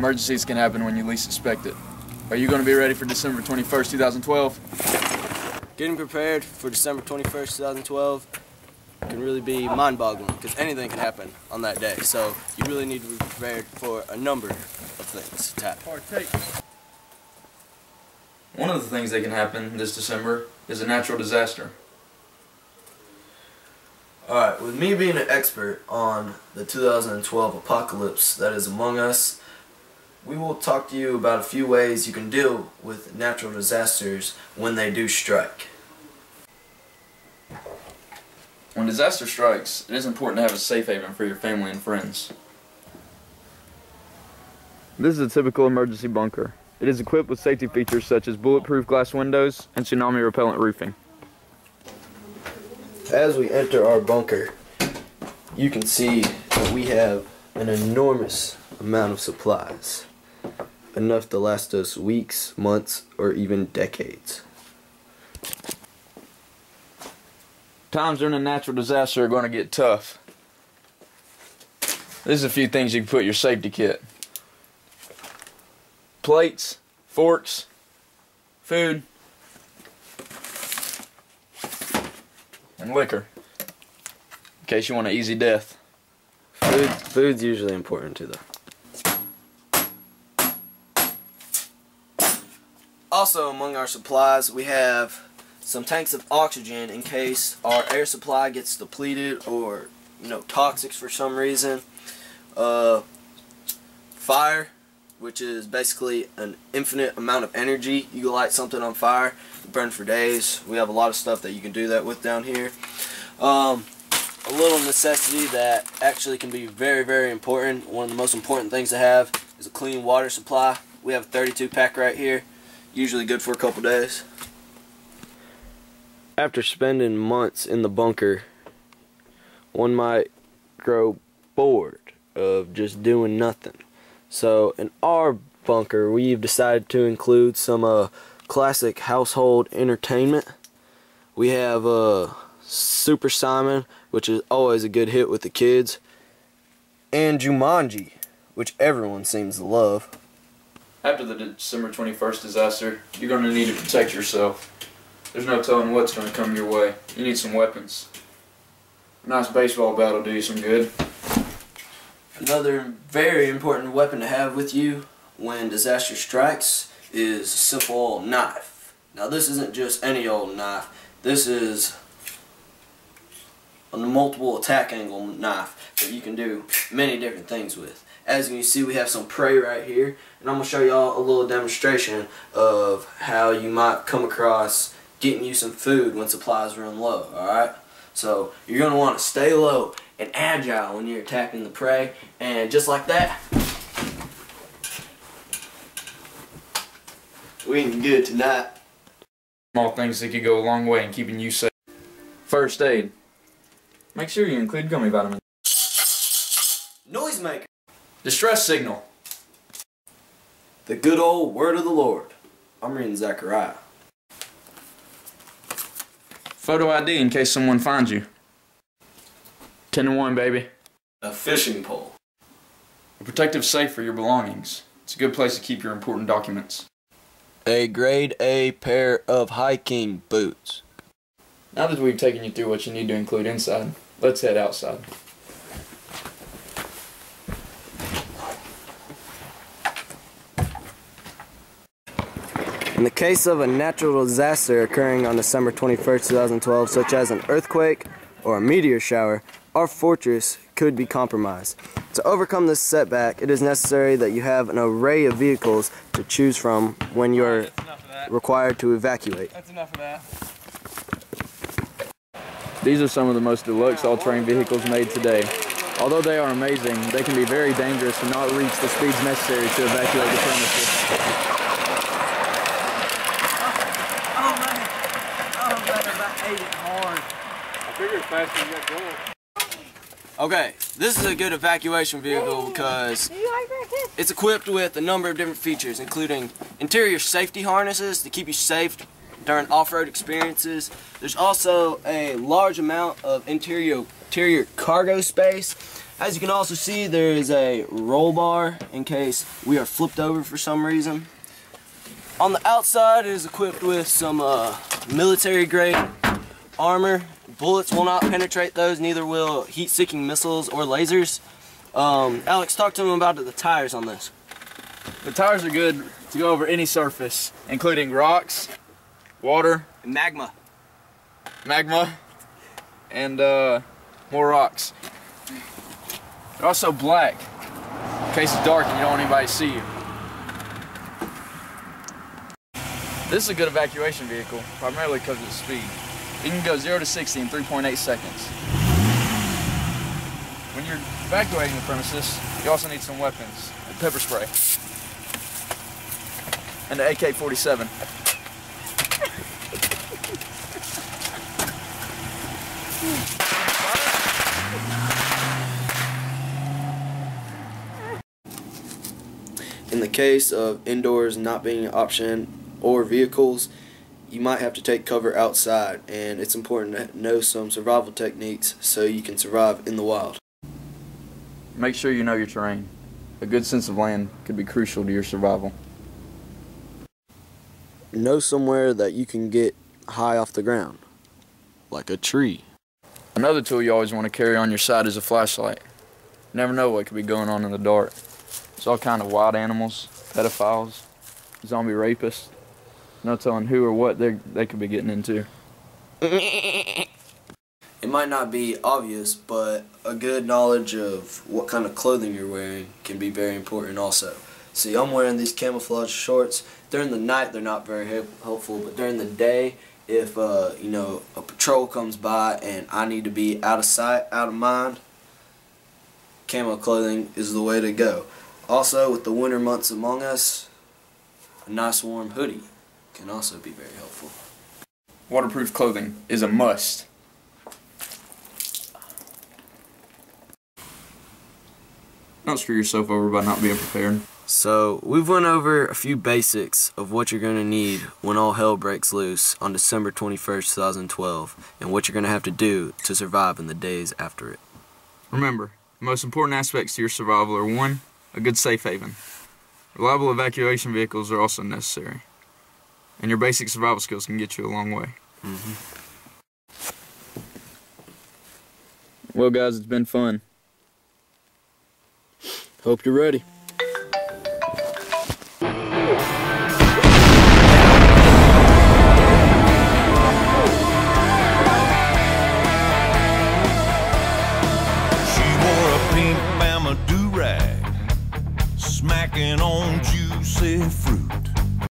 Emergencies can happen when you least expect it. Are you going to be ready for December 21st, 2012? Getting prepared for December 21st, 2012 can really be mind-boggling because anything can happen on that day. So you really need to be prepared for a number of things to happen. One of the things that can happen this December is a natural disaster. Alright, with me being an expert on the 2012 apocalypse that is among us, we will talk to you about a few ways you can deal with natural disasters when they do strike. When disaster strikes, it is important to have a safe haven for your family and friends. This is a typical emergency bunker. It is equipped with safety features such as bulletproof glass windows and tsunami repellent roofing. As we enter our bunker, you can see that we have an enormous amount of supplies, enough to last us weeks, months, or even decades. Times during a natural disaster are going to get tough. There's a few things you can put in your safety kit. Plates, forks, food, and liquor, in case you want an easy death. Food's usually important too, though. Also, among our supplies, we have some tanks of oxygen in case our air supply gets depleted or, toxic for some reason. Fire, which is basically an infinite amount of energy. You can light something on fire, burn for days. We have a lot of stuff that you can do that with down here. A little necessity that actually can be very, very important. One of the most important things to have is a clean water supply. We have a 32 pack right here, usually good for a couple days. After spending months in the bunker, one might grow bored of just doing nothing. So in our bunker, we've decided to include some classic household entertainment. We have Super Simon, which is always a good hit with the kids, and Jumanji, which everyone seems to love. After the December 21st disaster, you're going to need to protect yourself. There's no telling what's going to come your way. You need some weapons. A nice baseball bat will do you some good. Another very important weapon to have with you when disaster strikes is a simple old knife. Now this isn't just any old knife. This is a multiple attack angle knife that you can do many different things with. As you can see, we have some prey right here, and I'm going to show y'all a little demonstration of how you might come across getting you some food when supplies run low, alright? So you're going to want to stay low and agile when you're attacking the prey, and just like that, we eating good tonight. Small things that could go a long way in keeping you safe. First aid. Make sure you include gummy vitamins. Noisemaker. Distress signal. The good old word of the Lord. I'm reading Zechariah. Photo ID in case someone finds you. 10-1, baby. A fishing pole. A protective safe for your belongings. It's a good place to keep your important documents. A grade A pair of hiking boots. Now that we've taken you through what you need to include inside, let's head outside. In the case of a natural disaster occurring on December 21st, 2012, such as an earthquake or a meteor shower, our fortress could be compromised. To overcome this setback, it is necessary that you have an array of vehicles to choose from when you're required to evacuate. That's enough of that. These are some of the most deluxe all-terrain vehicles made today. Although they are amazing, they can be very dangerous and not reach the speeds necessary to evacuate the premises. Okay, this is a good evacuation vehicle because it's equipped with a number of different features, including interior safety harnesses to keep you safe during off-road experiences. There's also a large amount of interior cargo space. As you can also see, there is a roll bar in case we are flipped over for some reason. On the outside, it is equipped with some military-grade armor. Bullets will not penetrate those, neither will heat-seeking missiles or lasers. Alex, talk to him about the tires on this. The tires are good to go over any surface, including rocks, water, Magma, and more rocks. They're also black, in case it's dark and you don't want anybody to see you. This is a good evacuation vehicle, primarily because of its speed. It can go 0 to 60 in 3.8 seconds. When you're evacuating the premises, you also need some weapons, like pepper spray, and the AK-47. In the case of indoors not being an option or vehicles, you might have to take cover outside, and it's important to know some survival techniques so you can survive in the wild. Make sure you know your terrain. A good sense of land could be crucial to your survival. Know somewhere that you can get high off the ground, like a tree. Another tool you always want to carry on your side is a flashlight. You never know what could be going on in the dark. There's all kind of wild animals, pedophiles, zombie rapists. No telling who or what they could be getting into. It might not be obvious, but a good knowledge of what kind of clothing you're wearing can be very important also. See, I'm wearing these camouflage shorts. During the night, they're not very helpful, but during the day, if you know, a patrol comes by and I need to be out of sight, out of mind, camo clothing is the way to go. Also, with the winter months among us, a nice warm hoodie can also be very helpful. Waterproof clothing is a must. Don't screw yourself over by not being prepared. So, we've went over a few basics of what you're going to need when all hell breaks loose on December 21st, 2012, and what you're going to have to do to survive in the days after it. Remember, the most important aspects to your survival are 1, a good safe haven. Reliable evacuation vehicles are also necessary. And your basic survival skills can get you a long way. Well guys, it's been fun. Hope you're ready. Smacking on juicy